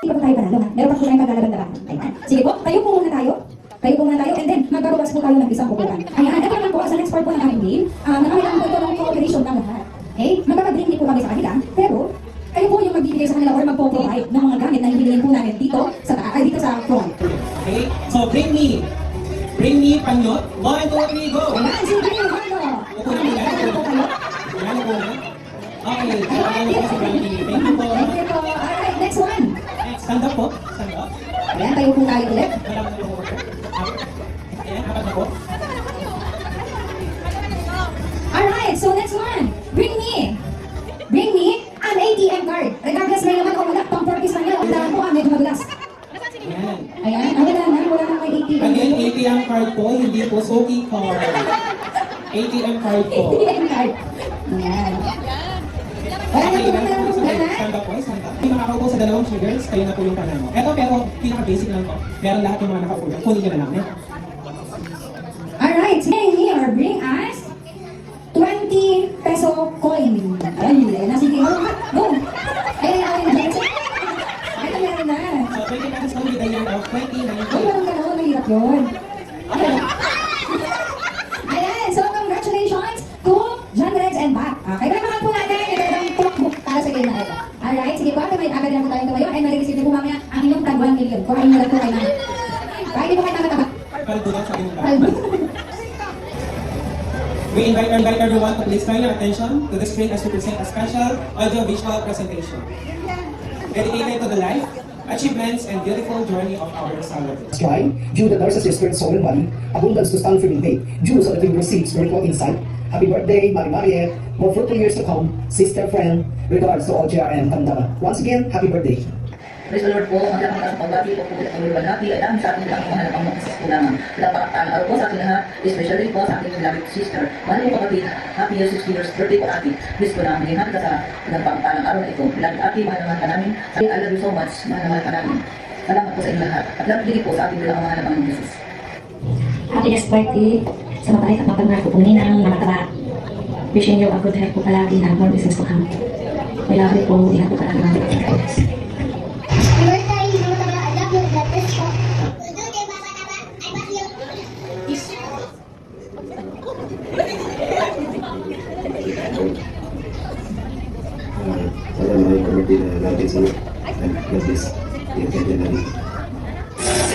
Hindi pa tayo panalo ha. Meron pa po tayong paglalaban-laban. Ayan. Sige po, tayo po muna tayo. Tayo po muna tayo and then magbabawas po tayo ng isang upuan. Ayan, ito naman po sa next part po ng aming game. Nakakailangan po ito ng cooperation ng lahat. Okay? Magpapag-bring din po kami sa kanila. Pero, kayo po yung magbibigay sa kanila or magpo-provide ng mga gamit na hihingiin po namin dito sa front. Okay? So, bring me panyot. 1, 2, 3, go! Ayan, sige kayo, Marlo. Upo na yan. Ayan po kayo. Ayan, upo na. Okay, thank you po. Thank you po. Alright, next one. Next, stand up po. Stand up. Ayan, tayo po tayo ulit. Malaman na po. Ayan, apat na po. Alright, so next one. Bring me an ATM card. Regardless may naman o wala, pang purpose lang yan. Ang po medyo madulas. Ayan. Ayan, wala nang may ATM. Again, ATM card po, hindi po Soki card. ATM card po. ATM card. Ayan. Wala na po naman ang Okay, stand up po, stand up. Yung makakaupo sa dalawang sugars, kayo na po yung kanan mo. Eto, pero pinaka-basic lang po. Meron lahat yung mga nakaupo. Kunin nyo na lang. Alright, here, bring us 20 peso coin. Ayun, sige, go. Ayun na. Ayun, meron na. So, 20 pesos only with the year of 2019. Ay, parang gano'n, mahirap yun. Ayan, so congratulations to John Reds and Back. Okay, naman po natin, yung clockbook para sa game na ito. Alright, sige po, may agad lang po tayong tumayo ay marireceive niyo po mamaya ang inyong tag 1 million. Kung ayun na lang po kayo namin. Kahit hindi po kayo nakataba. Paldo lang sa inyong We invite everyone to please turn your attention to the screen as we present a special audio-visual presentation dedicated to the life, achievements, and beautiful journey of our celebrants. Sky, due the nurse's spirit, soul, and body, abundance to stand feeling faith, due so that we receive spiritual insight. Happy birthday, Mari Mariette, more fruitful years to come, sister, friend, regards to Oja and Tandama. Once again, happy birthday. Praise the Lord po, ang lahat ng kasang pagbati po po at pagbati ay dahil sa ating lahat mga napang makasas po lamang. Pinapakataan araw po sa ating lahat, especially po sa ating beloved sister. Mahal po kapatid, happy 60 years birthday po ate. Please po namin hinghan ka sa pinapakataan araw na ito. Beloved ate, mahal naman ka namin. I love you so much, mahal naman ka namin. Salamat po sa inyong lahat. At lahat din po sa ating bilang mga napang ng Jesus. Happy next birthday sa mabait at mapagmahal po ninang mga taba. Wishing you a good health po palagi na more business to come. May love you po, ingat po palagi mga taba.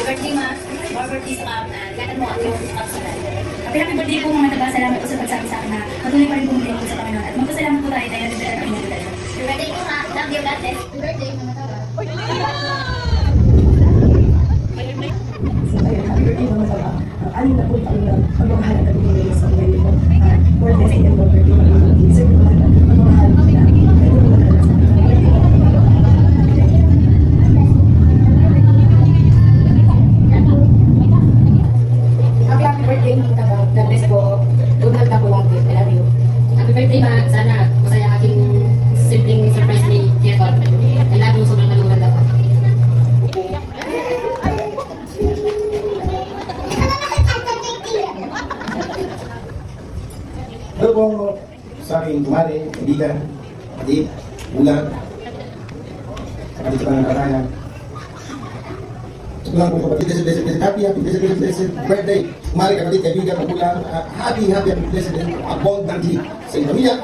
Birthday ma, more birthdays to come, and ganun mo ang iyong pagsalan. Happy birthday po mga taga, salamat po sa pagsabi sa akin na patuloy pa rin pumili po sa Panginoon at magpasalamat po tayo dahil nagdala kami ng dalawa. Happy birthday po ma, love you, God bless. Happy birthday mga taga. Happy birthday mga taga. Anim na po taon na pagmamahal at pagmamahal sa buhay mo. More blessing and more birthday mga taga. Sir, pagmamahal na Happy birthday mga taba. God bless po. Good health na po lagi. I love you. Happy birthday ma. Sana masaya aking simpleng surprise ni Kevin. I love you. Sobrang kalungan daw. Hello po sa aking kumari, kaibigan, adik, bulag, sa kanito ka ng karayan. Lang po kapatid, blessed birthday. Kumari, kapatid, kaibigan, kabulang, happy blessed and abundantly sa iyong pamilya,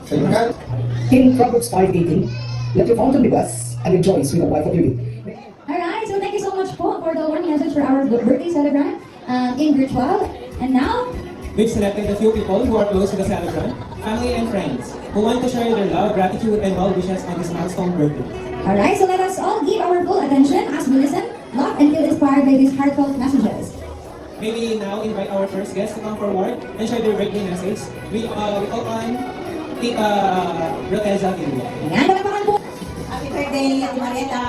sa iyong mahal. In Proverbs 5:18, let your fountain be blessed and rejoice with a wife of beauty. Alright, so thank you so much po for the warm message for our birthday celebrant in virtual. And now, We've selected a few people who are close to the celebrant, family and friends, who want to share their love, gratitude, and well wishes on this milestone birthday. alright, so let us all give our full attention as we listen, love, and feel inspired by these heartfelt messages. May we now invite our first guest to come forward and share their birthday message. We call on Tita Roteza Gilio. Ayan, palakpakan po. Happy birthday, Ate Marieta.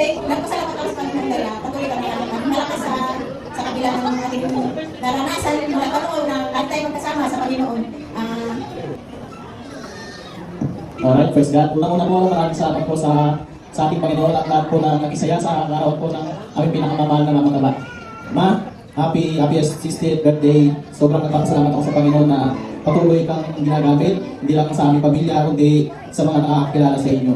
Nagpasalamat ako sa Panginoon dala. Patuloy kami ang malakas sa kabila ng ating naranasan, mga taon na lahat tayo magkasama sa Panginoon. Alright, praise God. Unang-una po, maraming salamat po sa ating Panginoon at lahat po na nag-isaya sa araw po ng aming pinakamamahal na mga taba. Ma, happy 60th birthday. Sobrang nagpapasalamat ako sa Panginoon na patuloy kang ginagamit, hindi lang sa aming pamilya, kundi sa mga nakakakilala sa inyo.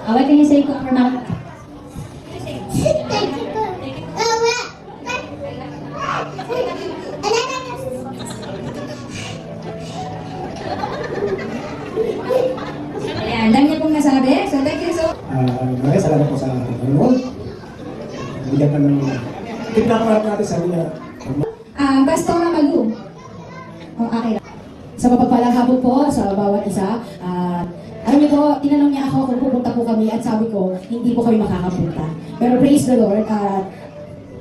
What can you say to our mom? Ayan, dami niya pong nasabi. So, thank you so Maraming salamat po sa Panginoon. Bigyan ka ng tignan natin sa niya. Pastora Malu. Oh, okay. Sa mapagpalang hapon po sa bawat isa. Alam niyo po, tinanong niya ako kung pupunta po kami at sabi ko, hindi po kami makakapunta. Pero praise the Lord,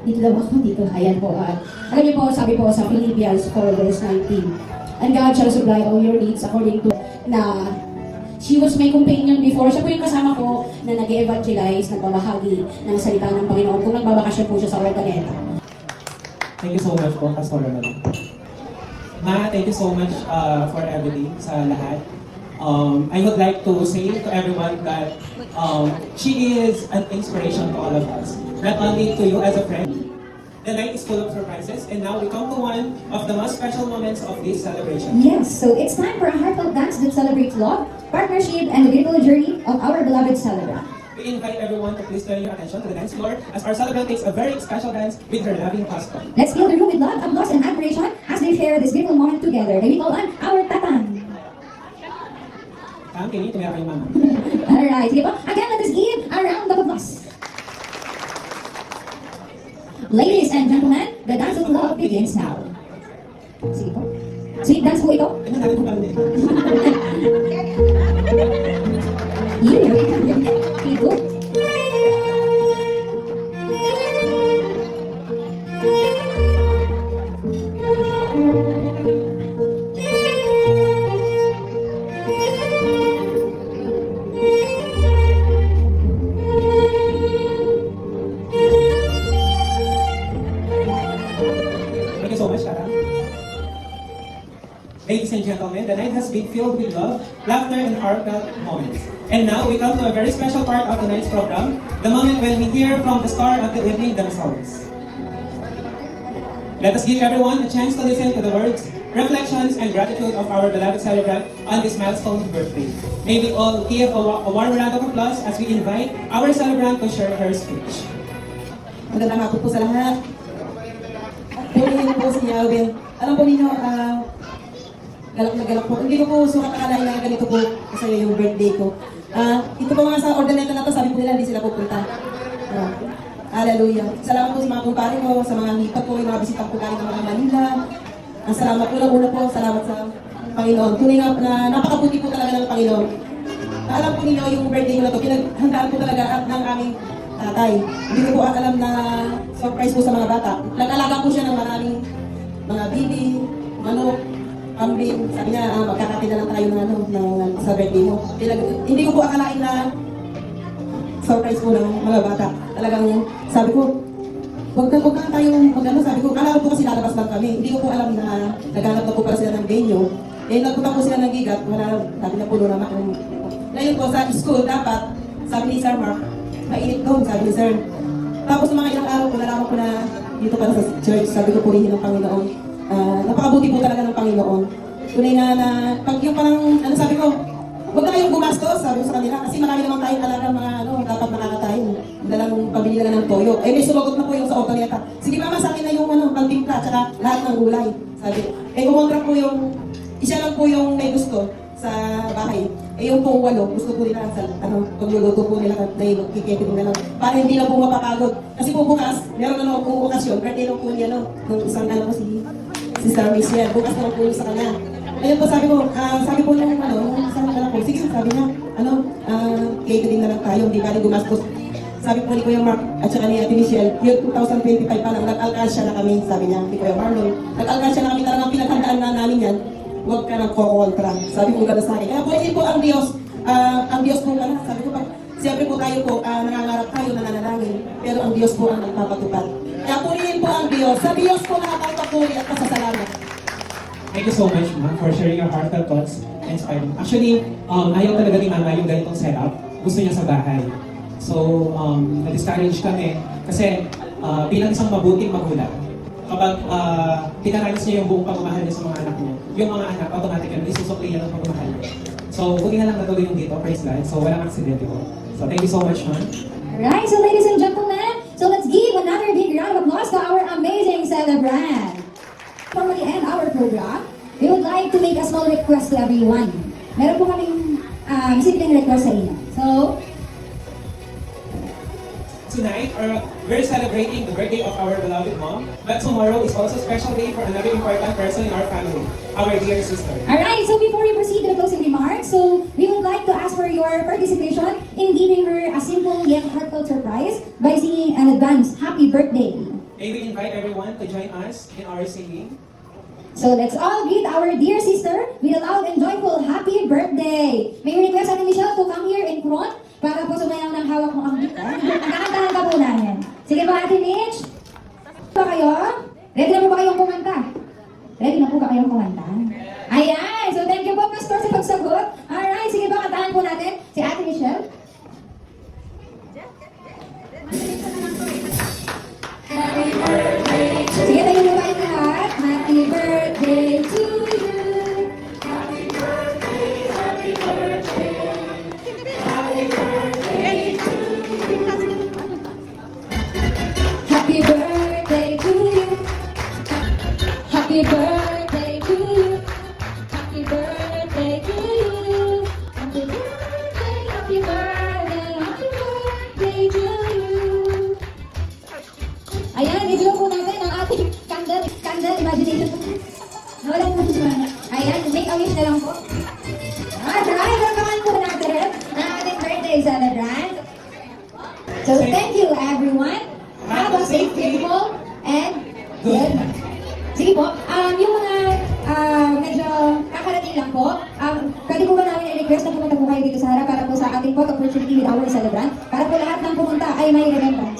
dito daw ako, dito, ayan po. Alam niyo po, sabi po sa Philippians 4 verse 19, and God shall supply all your needs according to na she was my companion before. Siya po yung kasama ko na nag-evangelize, nagbabahagi ng salita ng Panginoon kung nagbabakasyon po siya sa Ordaneta. Thank you so much po, Pastor Malu. Ma, thank you so much for everything sa lahat. I would like to say to everyone that she is an inspiration to all of us. Not only to you as a friend. The night is full of surprises, and now we come to one of the most special moments of this celebration. Yes, so it's time for a heartfelt dance that celebrates love, partnership, and the beautiful journey of our beloved celebrant. We invite everyone to please turn your attention to the dance floor as our celebrant takes a very special dance with her loving husband. Let's fill the room with love, applause, and admiration as they share this beautiful moment together. They call on our Tatang. Kini, tumira kayo mama. Alright, sige po. Again, let us give a round of applause. Ladies and gentlemen, the dance of love begins now. Sige po. Sweet dance po ito. Ano namin po kami? Ito. Thank you so much, Tara. Ladies and gentlemen, the night has been filled with love, laughter, and heartfelt moments. And now we come to a very special part of tonight's program, the moment when we hear from the star of the evening themselves. Let us give everyone a chance to listen to the words, reflections, and gratitude of our beloved celebrant on this milestone birthday. May we all give a warm round of applause as we invite our celebrant to share her speech. Magandang hapon po sa lahat. Purihin po si Alvin. Alam po ninyo, galak na galak po. Hindi ko po sukat akalain na ganito po kasi yung birthday ko. Ito po mga sa Ordaneta na to, sabi po nila hindi sila pupunta. Hallelujah. Salamat po sa mga kumpare ko, sa mga hipat ko, yung mga bisitang po galing ng mga Manila. Salamat po una po, salamat sa Panginoon. Tunay nga na napakabuti po talaga ng Panginoon. Alam po ninyo yung birthday ko na to, pinaghandaan po talaga ng aming tatay. Hindi ko po alam na surprise po sa mga bata. Nag-alaga po siya ng maraming mga bibi, manok, kambing. Sabi niya, magkakati na lang tayo ng sa birthday mo. Hindi ko po akalain na surprise po ng mga bata. Talagang sabi ko, wag na tayong mag-ano. Sabi ko, alam po kasi lalabas lang kami. Hindi ko po alam na naghanap na po pala sila ng venue. Nagpunta po sila ng gigat. Wala, sabi na po doon naman. Ngayon po sa school, dapat, sabi ni Sir Mark, mainit doon, sabi ni Sir. Tapos ng mga ilang araw ko, nalaman ko na dito pala sa church, sabi ko purihin ng Panginoon. Napakabuti po talaga ng Panginoon. Tunay na pag yung parang, sabi ko, huwag na kayong gumastos, sabi ko sa kanila, kasi marami naman tayong talagang mga dapat makakatayin. Dalang pabili na ng toyo. May sumagot na po yung sa Ordaneta. Sige mama, sa akin na yung pangtimpla, tsaka lahat ng gulay. Sabi, kumontra po yung, isa lang po yung may gusto sa bahay. Yung pong 8, gusto po nila sa, pagluluto po nila na yung kikete po nila. Para hindi na po mapapagod. Kasi po bukas, meron na po okasyon, birthday lang po niya, nung isang ko si Sir Michelle. Bukas na po yung sa kanya. Ayun po, sabi po nung isang ko, sige, sabi niya, catering na lang tayo, hindi ba rin gumastos. Sabi po ni Kuya Mark at saka ni Ate Michelle, yung 2025 pa lang, nag-alkansya na kami, sabi niya, ni Kuya Marlon. Nag-alkansya na kami, talagang pinaghandaan na namin yan. Huwag ka nang kokontra. Sabi ko gano'n sa akin. Kaya po, hindi po ang Diyos po pala. Sabi ko, siyempre po tayo po, nangangarap tayo, nananalangin. Pero ang Diyos po ang nagpapatupad. Kaya purihin po ang Diyos. Sa Diyos po nakakapapuri at pasasalamat. Thank you so much, ma'am, for sharing your heartfelt thoughts and inspiring. Actually, ayaw talaga ni mama yung ganitong setup. Gusto niya sa bahay. So, na-discourage kami kasi bilang isang mabuting magulang, kapag pinaranas niya yung buong pagmamahal niya sa mga anak mo, yung mga anak, automatically, isusukli niya ng pagmamahal niya. So, buti na lang natuloy yung dito, praise God. So, walang aksidente po. So, So thank you so much, man. Alright, so ladies and gentlemen, so let's give another big round of applause to our amazing celebrant. Before we end our program, we would like to make a small request to everyone. Meron po kaming simpleng request sa inyo. So, Tonight, we're celebrating the birthday of our beloved mom, but tomorrow is also a special day for another important person in our family, our dear sister. alright, so before we proceed to the closing remarks, so we would like to ask for your participation in giving her a simple yet heartfelt surprise by singing an advance happy birthday. May we invite everyone to join us in our singing. So let's all greet our dear sister with a loud and joyful happy birthday. May we request Ate Michelle to come here in front para po sumayaw ng hawak mo ang gitar. Ang kakantahan ka po namin. Sige po Ate Mitch. Pa kayo? Ready na po ba kayong kumanta? Ready na po ba kayong kumanta? Ayan! So thank you po Pastor sa pagsagot. Alright, sige po kantahan po natin si Ate Michelle. Sige tayo na ba lahat? Happy birthday to you. Happy birthday, happy birthday. Happy birthday to you. Happy birthday to you. Happy birthday to you. Happy birthday to you. Happy birthday, happy birthday, happy birthday to you. Ayan, i-blow po natin ang ating candle imagination. Nawala mo siya. Ayan, make a wish na lang po. Alright, welcome po natin ang ating birthday celebrant. So, thank you everyone. Have a safe, beautiful, and good night. Sige po, yung mga medyo kakarating lang po, pwede po ba namin i-request na pumunta po kayo dito sa harap para po sa ating photo opportunity with our celebrant para po lahat ng pumunta ay may remembrance.